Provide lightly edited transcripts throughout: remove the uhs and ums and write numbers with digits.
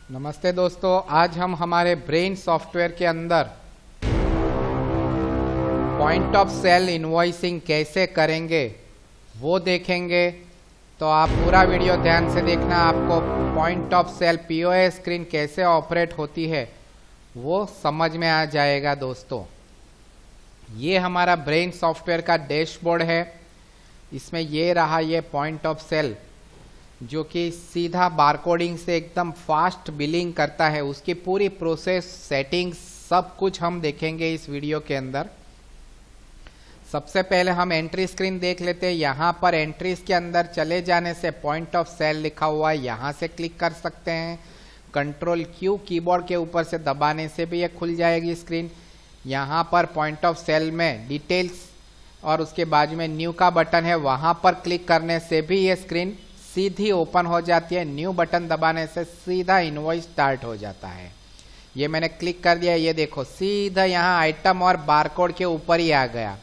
नमस्ते दोस्तों, आज हम हमारे ब्रेन सॉफ्टवेयर के अंदर पॉइंट ऑफ सेल इनवॉइसिंग कैसे करेंगे वो देखेंगे। तो आप पूरा वीडियो ध्यान से देखना, आपको point of sale POS screen कैसे ऑपरेट होती है वो समझ में आ जाएगा। दोस्तों, ये हमारा ब्रेन सॉफ्टवेयर का डैशबोर्ड है। इसमें ये रहा ये पॉइंट ऑफ सेल जो कि सीधा बारकोडिंग से एकदम फास्ट बिलिंग करता है। उसकी पूरी प्रोसेस, सेटिंग्स, सब कुछ हम देखेंगे इस वीडियो के अंदर। सबसे पहले हम एंट्री स्क्रीन देख लेते हैं। यहाँ पर एंट्रीज के अंदर चले जाने से पॉइंट ऑफ सेल लिखा हुआ है, यहाँ से क्लिक कर सकते हैं। कंट्रोल क्यू कीबोर्ड के ऊपर से दबाने से भी ये खुल जाएगी स्क्रीन। यहाँ पर पॉइंट ऑफ सेल में डिटेल्स और उसके बाजू में न्यू का बटन है, वहाँ पर क्लिक करने से भी ये स्क्रीन सीधी ओपन हो जाती है। न्यू बटन दबाने से सीधा इनवॉइस स्टार्ट हो जाता है। ये मैंने क्लिक कर दिया, ये देखो सीधा यहाँ आइटम और बारकोड के ऊपर ही आ गया।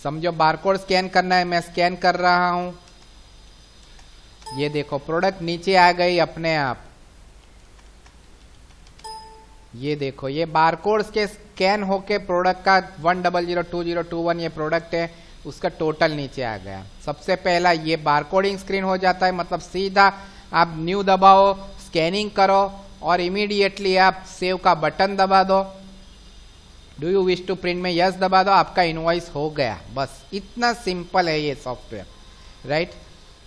समझो बारकोड स्कैन करना है, मैं स्कैन कर रहा हूं। ये देखो प्रोडक्ट नीचे आ गई अपने आप। ये देखो ये बारकोड के स्कैन होके प्रोडक्ट का 1002021 ये प्रोडक्ट है, उसका टोटल नीचे आ गया। सबसे पहला ये बारकोडिंग स्क्रीन हो जाता है, मतलब सीधा आप न्यू दबाओ, स्कैनिंग करो और इमीडिएटली आप सेव का बटन दबा दो। Do you wish to print में यस दबा दो, आपका इनवॉइस हो गया। बस इतना सिंपल है ये सॉफ्टवेयर, राइट।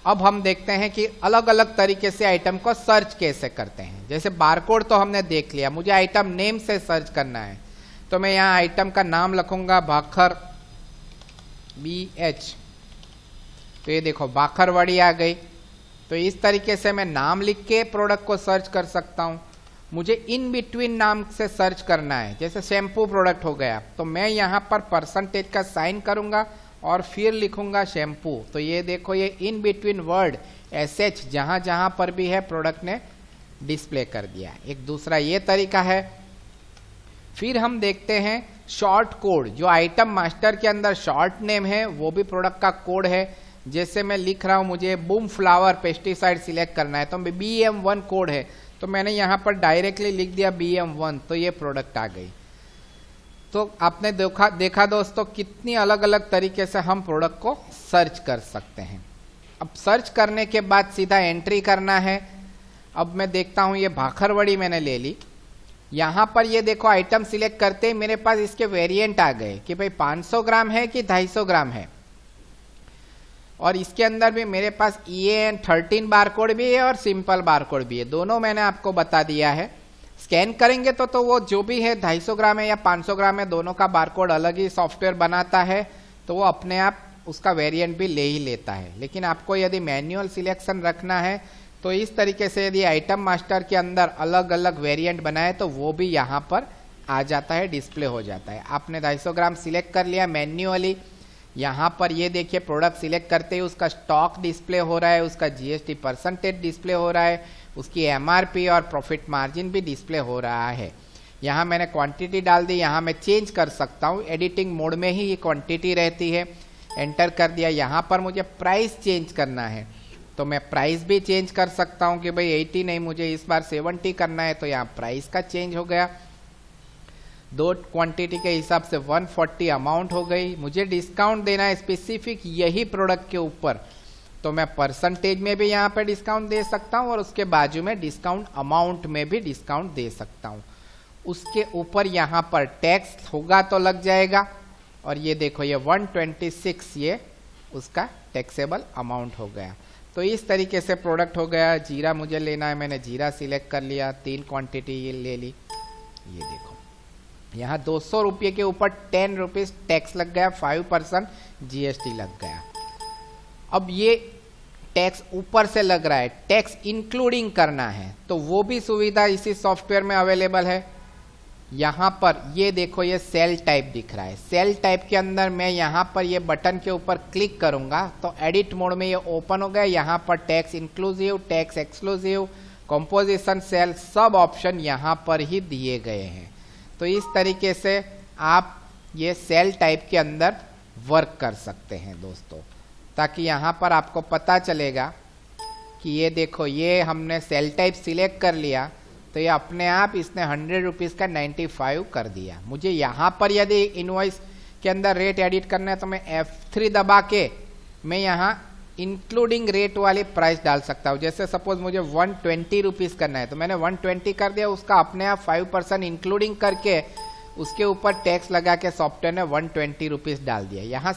अब हम देखते हैं कि अलग अलग तरीके से आइटम को सर्च कैसे करते हैं। जैसे बारकोड तो हमने देख लिया, मुझे आइटम नेम से सर्च करना है तो मैं यहाँ आइटम का नाम लिखूंगा भाखर BH। तो ये देखो भाखरवड़ी आ गई। तो इस तरीके से मैं नाम लिख के प्रोडक्ट को सर्च कर सकता हूँ। मुझे इन बिटवीन नाम से सर्च करना है, जैसे शैम्पू प्रोडक्ट हो गया तो मैं यहाँ पर परसेंटेज का साइन करूंगा और फिर लिखूंगा शैम्पू। तो ये देखो ये इन बिटवीन वर्ड SH जहाँ जहाँ पर भी है प्रोडक्ट ने डिस्प्ले कर दिया। एक दूसरा ये तरीका है। फिर हम देखते हैं शॉर्ट कोड, जो आइटम मास्टर के अंदर शॉर्ट नेम है वो भी प्रोडक्ट का कोड है। जैसे मैं लिख रहा हूँ मुझे बूम फ्लावर पेस्टिसाइड सिलेक्ट करना है तो BM1 कोड है, तो मैंने यहाँ पर डायरेक्टली लिख दिया BM1, तो ये प्रोडक्ट आ गई। तो आपने देखा दोस्तों कितनी अलग अलग तरीके से हम प्रोडक्ट को सर्च कर सकते हैं। अब सर्च करने के बाद सीधा एंट्री करना है। अब मैं देखता हूँ ये भाखरवड़ी मैंने ले ली। यहाँ पर ये देखो आइटम सिलेक्ट करते ही मेरे पास इसके वेरिएंट आ गए कि भाई 500 ग्राम है कि 250 ग्राम है। और इसके अंदर भी मेरे पास EAN 13 बारकोड भी है और सिंपल बारकोड भी है, दोनों मैंने आपको बता दिया है। स्कैन करेंगे तो वो जो भी है 250 ग्राम है या 500 ग्राम है, दोनों का बारकोड अलग ही सॉफ्टवेयर बनाता है, तो वो अपने आप उसका वेरिएंट भी ले ही लेता है। लेकिन आपको यदि मैन्युअल सिलेक्शन रखना है तो इस तरीके से यदि आइटम मास्टर के अंदर अलग अलग वेरिएंट बनाए तो वो भी यहाँ पर आ जाता है, डिस्प्ले हो जाता है। आपने 250 ग्राम सिलेक्ट कर लिया मैन्युअली। यहाँ पर ये देखिए प्रोडक्ट सिलेक्ट करते ही उसका स्टॉक डिस्प्ले हो रहा है, उसका GST परसेंटेज डिस्प्ले हो रहा है, उसकी MRP और प्रॉफिट मार्जिन भी डिस्प्ले हो रहा है। यहाँ मैंने क्वांटिटी डाल दी, यहाँ मैं चेंज कर सकता हूँ, एडिटिंग मोड में ही ये क्वांटिटी रहती है। एंटर कर दिया। यहाँ पर मुझे प्राइस चेंज करना है तो मैं प्राइस भी चेंज कर सकता हूँ कि भाई 80 नहीं, मुझे इस बार 70 करना है, तो यहाँ प्राइस का चेंज हो गया। दो क्वांटिटी के हिसाब से 140 अमाउंट हो गई। मुझे डिस्काउंट देना है स्पेसिफिक यही प्रोडक्ट के ऊपर, तो मैं परसेंटेज में भी यहाँ पे डिस्काउंट दे सकता हूँ और उसके बाजू में डिस्काउंट अमाउंट में भी डिस्काउंट दे सकता हूँ। उसके ऊपर यहाँ पर टैक्स होगा तो लग जाएगा। और ये देखो ये 126 ये उसका टैक्सेबल अमाउंट हो गया। तो इस तरीके से प्रोडक्ट हो गया। जीरा मुझे लेना है, मैंने जीरा सिलेक्ट कर लिया, 3 क्वांटिटी ये ले ली। ये देखो यहाँ 200 रुपये के ऊपर 10 रुपीज टैक्स लग गया, 5% GST लग गया। अब ये टैक्स ऊपर से लग रहा है, टैक्स इंक्लूडिंग करना है तो वो भी सुविधा इसी सॉफ्टवेयर में अवेलेबल है। यहाँ पर ये देखो ये सेल टाइप दिख रहा है। सेल टाइप के अंदर मैं यहाँ पर ये बटन के ऊपर क्लिक करूंगा तो एडिट मोड में ये ओपन हो गया। यहाँ पर tax inclusive, tax exclusive, composition sale, सब ऑप्शन यहाँ पर ही दिए गए हैं। तो इस तरीके से आप ये सेल टाइप के अंदर वर्क कर सकते हैं दोस्तों, ताकि यहाँ पर आपको पता चलेगा कि ये देखो ये हमने सेल टाइप सिलेक्ट कर लिया तो ये अपने आप इसने 100 रुपीज़ का 95 कर दिया। मुझे यहाँ पर यदि इनवॉइस के अंदर रेट एडिट करना है तो मैं F3 दबा के मैं यहाँ इंक्लूडिंग रेट वाली प्राइस डाल सकता हूँ। जैसे सपोज मुझे 120 रुपीज़ करना है तो मैंने 120 कर दिया, उसका अपने आप 5% इंक्लूडिंग करके उसके ऊपर टैक्स लगा के सॉफ्टवेयर ने 120 रुपीज़ डाल दिया। यहाँ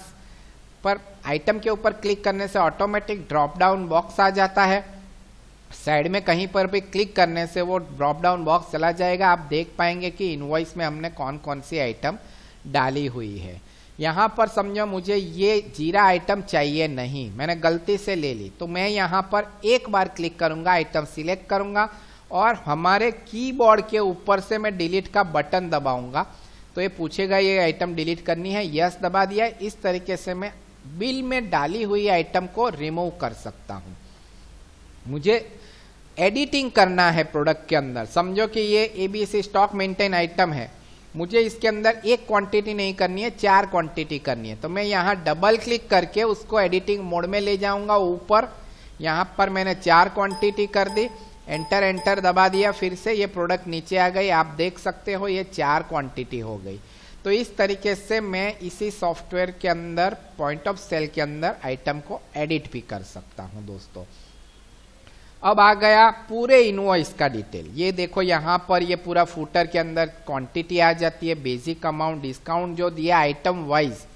पर आइटम के ऊपर क्लिक करने से ऑटोमेटिक ड्रॉप डाउन बॉक्स आ जाता है। साइड में कहीं पर भी क्लिक करने से वो ड्रॉप डाउन बॉक्स चला जाएगा। आप देख पाएंगे कि इनवॉइस में हमने कौन कौन सी आइटम डाली हुई है। यहाँ पर समझो मुझे ये जीरा आइटम चाहिए नहीं, मैंने गलती से ले ली, तो मैं यहाँ पर एक बार क्लिक करूँगा, आइटम सिलेक्ट करूँगा और हमारे कीबोर्ड के ऊपर से मैं डिलीट का बटन दबाऊंगा तो ये पूछेगा ये आइटम डिलीट करनी है, यस दबा दिया। इस तरीके से मैं बिल में डाली हुई आइटम को रिमूव कर सकता हूँ। मुझे एडिटिंग करना है प्रोडक्ट के अंदर, समझो कि ये ABC स्टॉक मेंटेन आइटम है, मुझे इसके अंदर एक क्वांटिटी नहीं करनी है, 4 क्वांटिटी करनी है, तो मैं यहाँ डबल क्लिक करके उसको एडिटिंग मोड में ले जाऊंगा। ऊपर यहाँ पर मैंने 4 क्वांटिटी कर दी, एंटर एंटर दबा दिया, फिर से ये प्रोडक्ट नीचे आ गई। आप देख सकते हो ये 4 क्वांटिटी हो गई। तो इस तरीके से मैं इसी सॉफ्टवेयर के अंदर पॉइंट ऑफ सेल के अंदर आइटम को एडिट भी कर सकता हूँ दोस्तों। अब आ गया पूरे इनवॉइस का डिटेल। ये देखो यहाँ पर ये पूरा फूटर के अंदर क्वांटिटी आ जाती है, बेसिक अमाउंट, डिस्काउंट जो दिया आइटम वाइज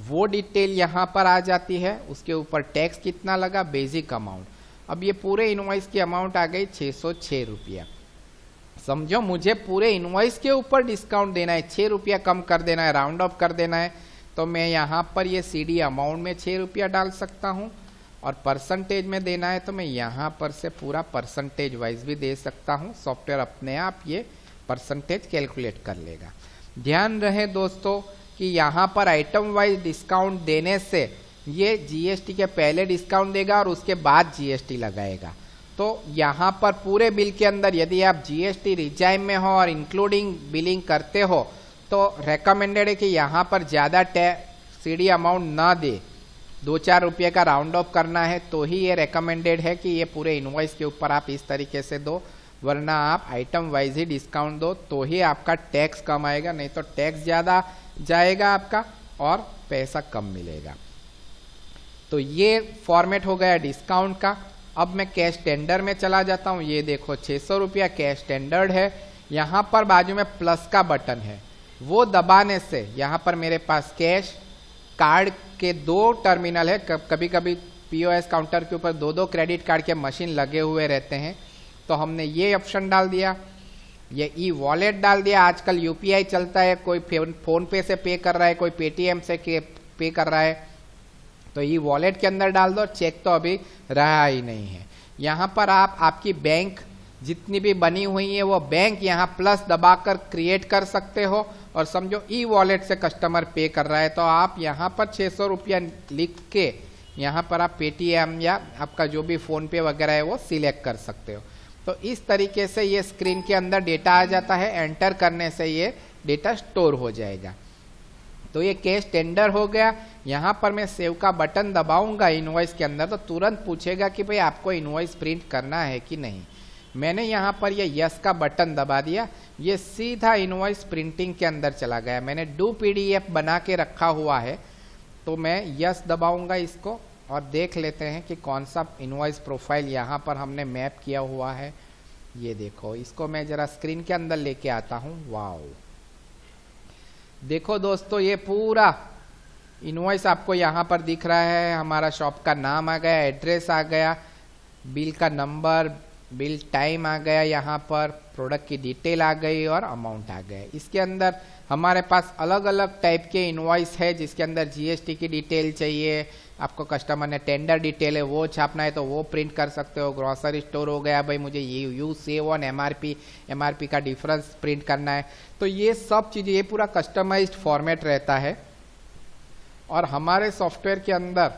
वो डिटेल यहाँ पर आ जाती है, उसके ऊपर टैक्स कितना लगा, बेसिक अमाउंट। अब ये पूरे इनवॉइस की अमाउंट आ गई 606 रुपया। समझो मुझे पूरे इनवॉइस के ऊपर डिस्काउंट देना है, 6 रुपया कम कर देना है, राउंड ऑफ कर देना है, तो मैं यहाँ पर ये CD अमाउंट में 6 रुपया डाल सकता हूँ और परसेंटेज में देना है तो मैं यहाँ पर से पूरा परसेंटेज वाइज भी दे सकता हूँ। सॉफ्टवेयर अपने आप ये परसेंटेज कैलकुलेट कर लेगा। ध्यान रहे दोस्तों कि यहाँ पर आइटम वाइज डिस्काउंट देने से ये GST के पहले डिस्काउंट देगा और उसके बाद GST लगाएगा। तो यहाँ पर पूरे बिल के अंदर यदि आप GST रिजाइम में हो और इंक्लूडिंग बिलिंग करते हो तो रेकमेंडेड है कि यहाँ पर ज़्यादा CD अमाउंट ना दे, 2-4 रुपये का राउंड ऑफ करना है तो ही ये रेकमेंडेड है कि ये पूरे इनवॉइस के ऊपर आप इस तरीके से दो, वरना आप आइटम वाइज ही डिस्काउंट दो तो ही आपका टैक्स कम आएगा, नहीं तो टैक्स ज़्यादा जाएगा आपका और पैसा कम मिलेगा। तो ये फॉर्मेट हो गया डिस्काउंट का। अब मैं कैश टेंडर में चला जाता हूँ। ये देखो 600 रुपया कैश टेंडर्ड है। यहाँ पर बाजू में प्लस का बटन है, वो दबाने से यहाँ पर मेरे पास कैश कार्ड के 2 टर्मिनल है। कभी कभी POS काउंटर के ऊपर 2-2 क्रेडिट कार्ड के मशीन लगे हुए रहते हैं, तो हमने ये ऑप्शन डाल दिया, ये ई-वॉलेट डाल दिया। आजकल UPI चलता है, कोई फोन पे से पे कर रहा है, कोई पेटीएम से पे कर रहा है, तो ई-वॉलेट के अंदर डाल दो। चेक तो अभी रहा ही नहीं है। यहाँ पर आप आपकी बैंक जितनी भी बनी हुई है वो बैंक यहाँ प्लस दबाकर क्रिएट कर सकते हो। और समझो ई-वॉलेट से कस्टमर पे कर रहा है तो आप यहाँ पर 600 रुपया लिख के यहाँ पर आप पेटीएम या आपका जो भी फोन पे वगैरह है वो सिलेक्ट कर सकते हो। तो इस तरीके से ये स्क्रीन के अंदर डेटा आ जाता है, एंटर करने से ये डेटा स्टोर हो जाएगा। तो ये कैश टेंडर हो गया। यहाँ पर मैं सेव का बटन दबाऊंगा इनवॉइस के अंदर तो तुरंत पूछेगा कि भाई आपको इनवॉइस प्रिंट करना है कि नहीं। मैंने यहाँ पर ये यस का बटन दबा दिया, ये सीधा इनवॉइस प्रिंटिंग के अंदर चला गया। मैंने डू PDF बना के रखा हुआ है तो मैं यस दबाऊंगा इसको और देख लेते हैं कि कौन सा इनवॉइस प्रोफाइल यहाँ पर हमने मैप किया हुआ है। ये देखो, इसको मैं जरा स्क्रीन के अंदर लेके आता हूँ। वाओ, देखो दोस्तों ये पूरा इनवॉइस आपको यहाँ पर दिख रहा है। हमारा शॉप का नाम आ गया, एड्रेस आ गया, बिल का नंबर, बिल टाइम आ गया, यहाँ पर प्रोडक्ट की डिटेल आ गई और अमाउंट आ गया। इसके अंदर हमारे पास अलग अलग टाइप के इनवॉइस है जिसके अंदर GST की डिटेल चाहिए, आपको कस्टमर ने टेंडर डिटेल है वो छापना है तो वो प्रिंट कर सकते हो। ग्रोसरी स्टोर हो गया, भाई मुझे ये यूज सेव ऑन MRP का डिफरेंस प्रिंट करना है, तो ये सब चीज़ें, ये पूरा कस्टमाइज्ड फॉर्मेट रहता है। और हमारे सॉफ्टवेयर के अंदर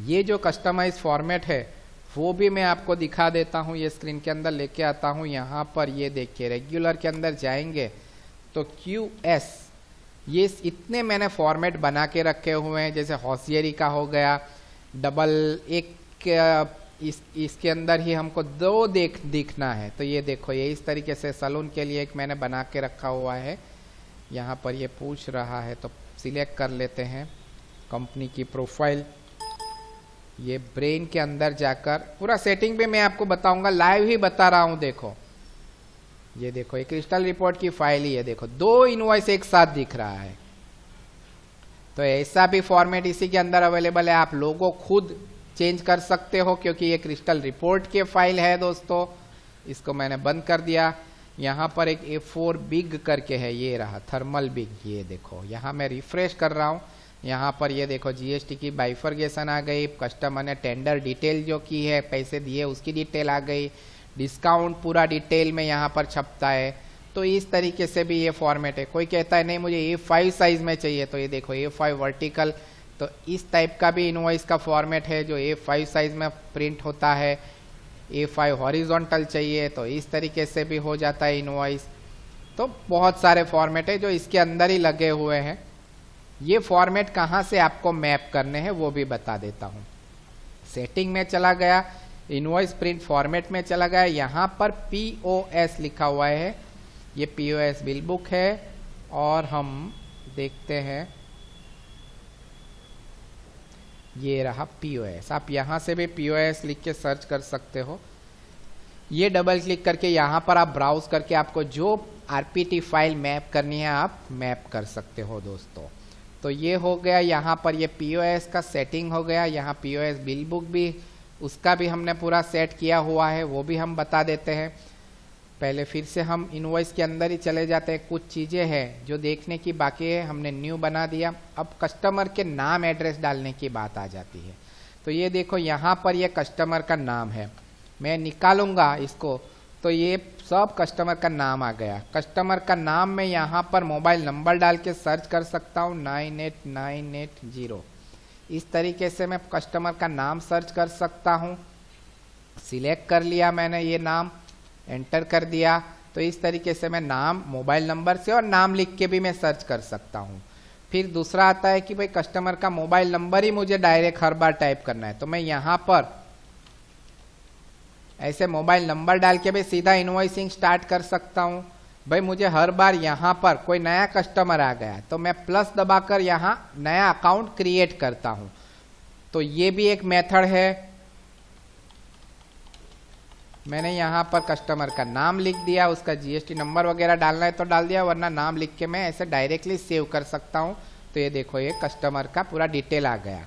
ये जो कस्टमाइज फॉर्मेट है वो भी मैं आपको दिखा देता हूँ। ये स्क्रीन के अंदर लेके आता हूँ। यहाँ पर ये देखिए, रेगुलर के अंदर जाएंगे तो QS, ये इतने मैंने फॉर्मेट बना के रखे हुए हैं। जैसे होशियारी का हो गया, डबल एक इसके अंदर ही हमको दो दिखना है। तो ये देखो, ये इस तरीके से सलून के लिए एक मैंने बना के रखा हुआ है। यहाँ पर ये पूछ रहा है तो सिलेक्ट कर लेते हैं कंपनी की प्रोफाइल। ये ब्रेन के अंदर जाकर पूरा सेटिंग पे मैं आपको बताऊंगा, लाइव ही बता रहा हूं। देखो ये देखो, ये क्रिस्टल रिपोर्ट की फाइल ही है। देखो 2 इनवॉइस एक साथ दिख रहा है। तो ऐसा भी फॉर्मेट इसी के अंदर अवेलेबल है। आप लोगो खुद चेंज कर सकते हो क्योंकि ये क्रिस्टल रिपोर्ट की फाइल है दोस्तों। इसको मैंने बंद कर दिया। यहाँ पर एक A4 बिग करके है, ये रहा थर्मल बिग। ये देखो, यहाँ मैं रिफ्रेश कर रहा हूँ। यहाँ पर ये देखो GST की बाइफर्गेशन आ गई। कस्टमर ने टेंडर डिटेल जो की है, पैसे दिए उसकी डिटेल आ गई। डिस्काउंट पूरा डिटेल में यहाँ पर छपता है। तो इस तरीके से भी ये फॉर्मेट है। कोई कहता है नहीं मुझे A5 साइज में चाहिए, तो ये देखो A5 वर्टिकल। तो इस टाइप का भी इनवॉइस का फॉर्मेट है जो A5 साइज में प्रिंट होता है। A5 हॉरिजॉन्टल चाहिए तो इस तरीके से भी हो जाता है इनवॉइस। तो बहुत सारे फॉर्मेट है जो इसके अंदर ही लगे हुए हैं। ये फॉर्मेट कहाँ से आपको मैप करने हैं वो भी बता देता हूँ। सेटिंग में चला गया, इनवॉइस प्रिंट फॉर्मेट में चला गया। यहाँ पर POS लिखा हुआ है, ये POS बिल बुक है। और हम देखते हैं, ये रहा POS। आप यहाँ से भी POS लिख के सर्च कर सकते हो। ये डबल क्लिक करके यहाँ पर आप ब्राउज करके आपको जो RPT फाइल मैप करनी है आप मैप कर सकते हो दोस्तों। तो ये हो गया, यहाँ पर ये POS का सेटिंग हो गया। यहाँ POS बिल बुक भी, उसका भी हमने पूरा सेट किया हुआ है, वो भी हम बता देते हैं। पहले फिर से हम इनवॉइस के अंदर ही चले जाते हैं। कुछ चीज़ें हैं जो देखने की बाकी है, हमने न्यू बना दिया। अब कस्टमर के नाम एड्रेस डालने की बात आ जाती है। तो ये देखो, यहाँ पर ये कस्टमर का नाम है। मैं निकालूंगा इसको तो ये सब कस्टमर का नाम आ गया। कस्टमर का नाम में यहाँ पर मोबाइल नंबर डाल के सर्च कर सकता हूँ 98980। इस तरीके से मैं कस्टमर का नाम सर्च कर सकता हूँ। सिलेक्ट कर लिया मैंने ये नाम, एंटर कर दिया। तो इस तरीके से मैं नाम, मोबाइल नंबर से और नाम लिख के भी मैं सर्च कर सकता हूँ। फिर दूसरा आता है कि भाई कस्टमर का मोबाइल नंबर ही मुझे डायरेक्ट हर बार टाइप करना है। तो मैं यहाँ पर ऐसे मोबाइल नंबर डाल के भी सीधा इनवॉइसिंग स्टार्ट कर सकता हूँ। भाई मुझे हर बार यहाँ पर कोई नया कस्टमर आ गया तो मैं प्लस दबाकर यहाँ नया अकाउंट क्रिएट करता हूँ। तो ये भी एक मेथड है। मैंने यहाँ पर कस्टमर का नाम लिख दिया, उसका GST नंबर वगैरह डालना है तो डाल दिया, वरना नाम लिख के मैं ऐसे डायरेक्टली सेव कर सकता हूँ। तो ये देखो, ये कस्टमर का पूरा डिटेल आ गया।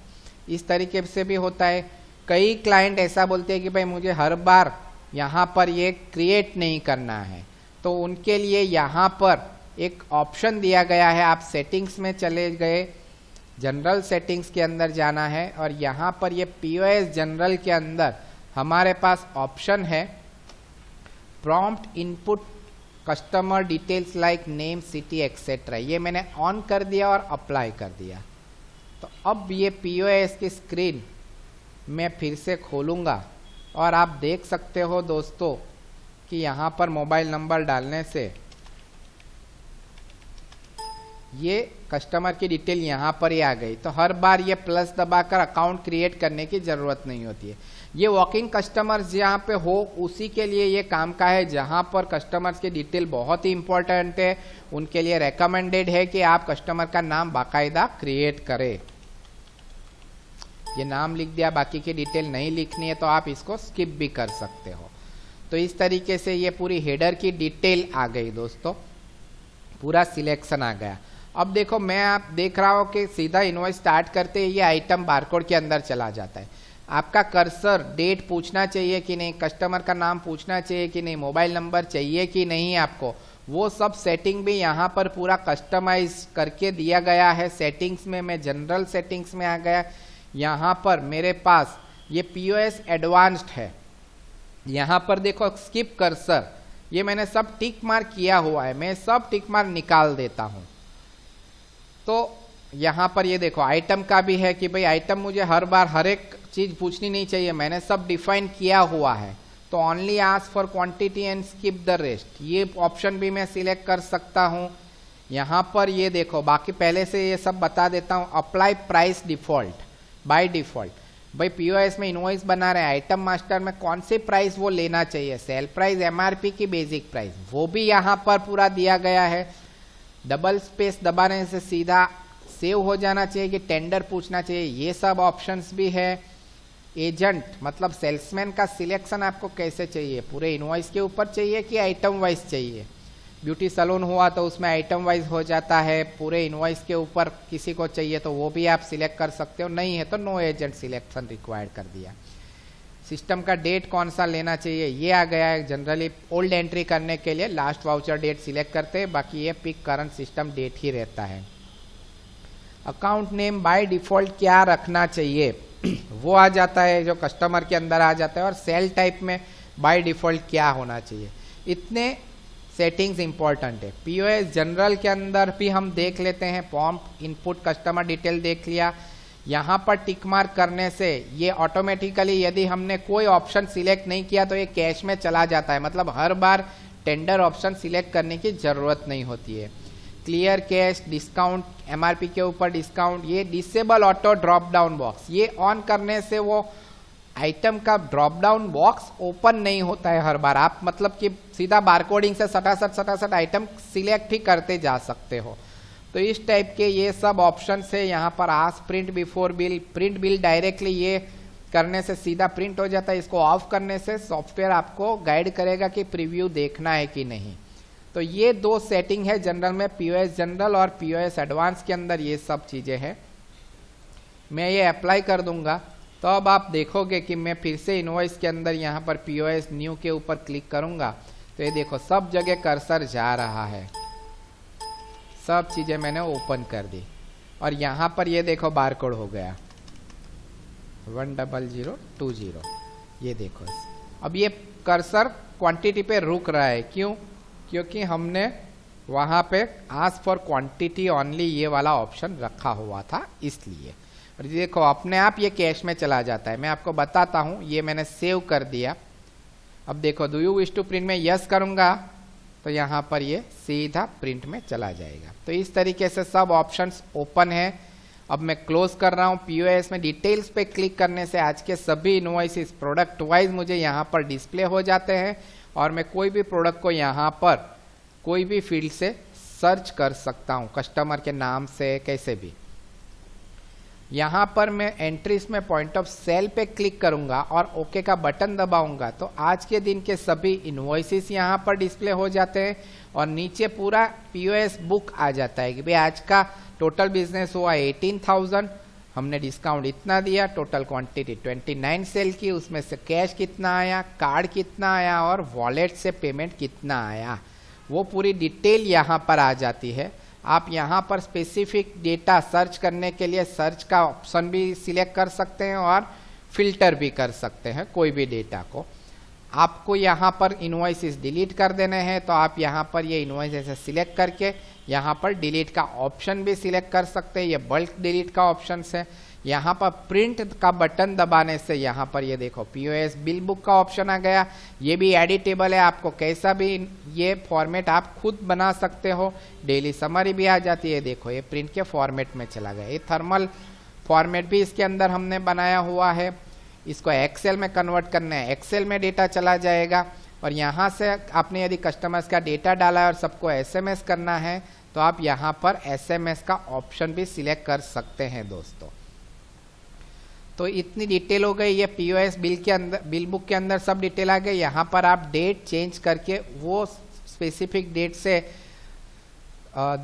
इस तरीके से भी होता है। कई क्लाइंट ऐसा बोलते हैं कि भाई मुझे हर बार यहाँ पर ये क्रिएट नहीं करना है, तो उनके लिए यहाँ पर एक ऑप्शन दिया गया है। आप सेटिंग्स में चले गए, जनरल सेटिंग्स के अंदर जाना है और यहाँ पर ये POS जनरल के अंदर हमारे पास ऑप्शन है prompt input customer details like name, city etcetera. ये मैंने ऑन कर दिया और अप्लाई कर दिया। तो अब ये POS की स्क्रीन मैं फिर से खोलूंगा और आप देख सकते हो दोस्तों कि यहाँ पर मोबाइल नंबर डालने से ये कस्टमर की डिटेल यहाँ पर ही आ गई। तो हर बार ये प्लस दबाकर अकाउंट क्रिएट करने की ज़रूरत नहीं होती है। ये वॉकिंग कस्टमर्स जहाँ पे हो उसी के लिए ये काम का है। जहाँ पर कस्टमर्स की डिटेल बहुत ही इंपॉर्टेंट है, उनके लिए रेकमेंडेड है कि आप कस्टमर का नाम बाकायदा क्रिएट करें। ये नाम लिख दिया, बाकी की डिटेल नहीं लिखनी है तो आप इसको स्किप भी कर सकते हो। तो इस तरीके से ये पूरी हेडर की डिटेल आ गई दोस्तों, पूरा सिलेक्शन आ गया। अब देखो, मैं आप देख रहा हूँ कि सीधा इनवॉइस स्टार्ट करते ही ये आइटम बारकोड के अंदर चला जाता है। आपका कर्सर डेट पूछना चाहिए कि नहीं, कस्टमर का नाम पूछना चाहिए कि नहीं, मोबाइल नंबर चाहिए कि नहीं आपको, वो सब सेटिंग भी यहाँ पर पूरा कस्टमाइज करके दिया गया है। सेटिंग्स में मैं जनरल सेटिंग्स में आ गया। यहाँ पर मेरे पास ये POS एडवांस्ड है। यहाँ पर देखो स्किप कर्सर, ये मैंने सब टिक मार्क किया हुआ है। मैं सब टिक मार्क निकाल देता हूँ। तो यहाँ पर ये देखो आइटम का भी है कि भाई आइटम मुझे हर बार हर एक चीज पूछनी नहीं चाहिए, मैंने सब डिफाइन किया हुआ है। तो only ask for quantity and skip the rest, ये ऑप्शन भी मैं सिलेक्ट कर सकता हूँ। यहाँ पर ये देखो, बाकी पहले से ये सब बता देता हूँ। Apply price default, by default भाई पीओएस में इनवॉइस बना रहे हैं, आइटम मास्टर में कौन सी प्राइस वो लेना चाहिए, सेल प्राइस, एमआरपी की बेसिक प्राइस, वो भी यहाँ पर पूरा दिया गया है। डबल स्पेस दबाने से सीधा सेव हो जाना चाहिए कि टेंडर पूछना चाहिए, ये सब ऑप्शंस भी है। एजेंट मतलब सेल्समैन का सिलेक्शन आपको कैसे चाहिए, पूरे इनवॉइस के ऊपर चाहिए कि आइटम वाइज चाहिए। ब्यूटी सैलून हुआ तो उसमें आइटम वाइज हो जाता है, पूरे इनवॉइस के ऊपर किसी को चाहिए तो वो भी आप सिलेक्ट कर सकते हो, नहीं है तो नो एजेंट सिलेक्शन रिक्वायर्ड कर दिया। सिस्टम का डेट कौन सा लेना चाहिए ये आ गया है। जनरली ओल्ड एंट्री करने के लिए लास्ट वाउचर डेट सिलेक्ट करते हैं, बाकी ये पिक करंट सिस्टम डेट ही रहता है। अकाउंट नेम बाय डिफॉल्ट क्या रखना चाहिए वो आ जाता है, जो कस्टमर के अंदर आ जाता है, और सेल टाइप में बाय डिफॉल्ट क्या होना चाहिए, इतने सेटिंग्स इंपॉर्टेंट है। पीओएस जनरल के अंदर भी हम देख लेते हैं, फॉर्म इनपुट कस्टमर डिटेल देख लिया। यहाँ पर टिक मार्क करने से ये ऑटोमेटिकली यदि हमने कोई ऑप्शन सिलेक्ट नहीं किया तो ये कैश में चला जाता है, मतलब हर बार टेंडर ऑप्शन सिलेक्ट करने की जरूरत नहीं होती है। क्लियर कैश, डिस्काउंट, एमआरपी के ऊपर डिस्काउंट, ये disable auto drop down box, ये ऑन करने से वो आइटम का ड्रॉप डाउन बॉक्स ओपन नहीं होता है हर बार, आप मतलब कि सीधा बारकोडिंग से सटासट आइटम सिलेक्ट ही करते जा सकते हो। तो इस टाइप के ये सब ऑप्शन है यहाँ पर। Ask print before bill, print bill directly ये करने से सीधा प्रिंट हो जाता है, इसको ऑफ करने से सॉफ्टवेयर आपको गाइड करेगा कि प्रीव्यू देखना है कि नहीं। तो ये दो सेटिंग है जनरल में, पीओएस जनरल और पीओएस एडवांस के अंदर ये सब चीजें हैं। मैं ये अप्लाई कर दूंगा तो अब आप देखोगे कि मैं फिर से इनवॉइस के अंदर यहाँ पर पीओएस न्यू के ऊपर क्लिक करूंगा तो ये देखो सब जगह कर्सर जा रहा है, सब चीजें मैंने ओपन कर दी, और यहाँ पर ये देखो बारकोड हो गया 10020, ये देखो। अब ये कर्सर क्वांटिटी पे रुक रहा है, क्यों? क्योंकि हमने वहां पे आस्क फॉर क्वांटिटी ओनली ये वाला ऑप्शन रखा हुआ था, इसलिए। और देखो अपने आप ये कैश में चला जाता है। मैं आपको बताता हूं, ये मैंने सेव कर दिया। अब देखो do you wish to print में यस करूंगा तो यहां पर ये सीधा प्रिंट में चला जाएगा। तो इस तरीके से सब ऑप्शंस ओपन है। अब मैं क्लोज कर रहा हूं। पीओएस में डिटेल्स पे क्लिक करने से आज के सभी इनवॉइसेस प्रोडक्ट वाइज मुझे यहाँ पर डिस्प्ले हो जाते हैं, और मैं कोई भी प्रोडक्ट को यहाँ पर कोई भी फील्ड से सर्च कर सकता हूँ, कस्टमर के नाम से कैसे भी। यहाँ पर मैं एंट्रीज में पॉइंट ऑफ सेल पे क्लिक करूंगा और ओके का बटन दबाऊंगा तो आज के दिन के सभी इनवॉइसेस यहाँ पर डिस्प्ले हो जाते हैं, और नीचे पूरा पीओएस बुक आ जाता है कि भाई आज का टोटल बिजनेस हुआ 18,000, हमने डिस्काउंट इतना दिया, टोटल क्वांटिटी 29 सेल की, उसमें से कैश कितना आया, कार्ड कितना आया और वॉलेट से पेमेंट कितना आया, वो पूरी डिटेल यहाँ पर आ जाती है। आप यहाँ पर स्पेसिफिक डेटा सर्च करने के लिए सर्च का ऑप्शन भी सिलेक्ट कर सकते हैं और फिल्टर भी कर सकते हैं कोई भी डेटा को। आपको यहाँ पर इनवॉइसेस डिलीट कर देने हैं तो आप यहाँ पर ये इनवॉइसेस सिलेक्ट करके यहाँ पर डिलीट का ऑप्शन भी सिलेक्ट कर सकते हैं। ये बल्क डिलीट का ऑप्शन है। यहाँ पर प्रिंट का बटन दबाने से यहाँ पर ये देखो पीओएस बिल बुक का ऑप्शन आ गया। ये भी एडिटेबल है, आपको कैसा भी ये फॉर्मेट आप खुद बना सकते हो। डेली समरी भी आ जाती है, देखो ये प्रिंट के फॉर्मेट में चला गया। ये थर्मल फॉर्मेट भी इसके अंदर हमने बनाया हुआ है। इसको एक्सेल में कन्वर्ट करना है, एक्सेल में डेटा चला जाएगा। और यहाँ से आपने यदि कस्टमर्स का डेटा डाला है और सबको एसएमएस करना है तो आप यहाँ पर एसएमएस का ऑप्शन भी सिलेक्ट कर सकते हैं दोस्तों। तो इतनी डिटेल हो गई। ये पीओएस बिल के अंदर, बिल बुक के अंदर सब डिटेल आ गई। यहाँ पर आप डेट चेंज करके वो स्पेसिफिक डेट से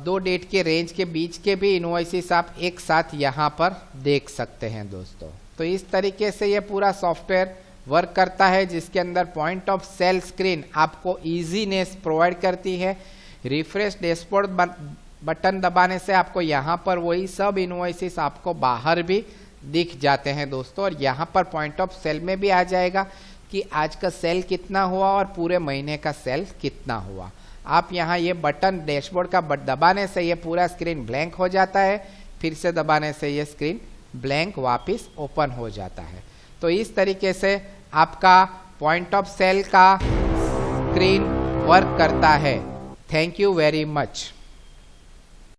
2 डेट के रेंज के बीच के भी इनवॉइसेस आप एक साथ यहाँ पर देख सकते हैं दोस्तों। तो इस तरीके से ये पूरा सॉफ्टवेयर वर्क करता है, जिसके अंदर पॉइंट ऑफ सेल स्क्रीन आपको इजीनेस प्रोवाइड करती है। रिफ्रेश डैशबोर्ड बटन दबाने से आपको यहाँ पर वही सब इनवॉइसेस आपको बाहर भी दिख जाते हैं दोस्तों। और यहाँ पर पॉइंट ऑफ सेल में भी आ जाएगा कि आज का सेल कितना हुआ और पूरे महीने का सेल कितना हुआ। आप यहाँ ये बटन डैशबोर्ड का दबाने से ये पूरा स्क्रीन ब्लैंक हो जाता है, फिर से दबाने से ये स्क्रीन ब्लैंक वापस ओपन हो जाता है। तो इस तरीके से आपका पॉइंट ऑफ सेल का स्क्रीन वर्क करता है। Thank you very much.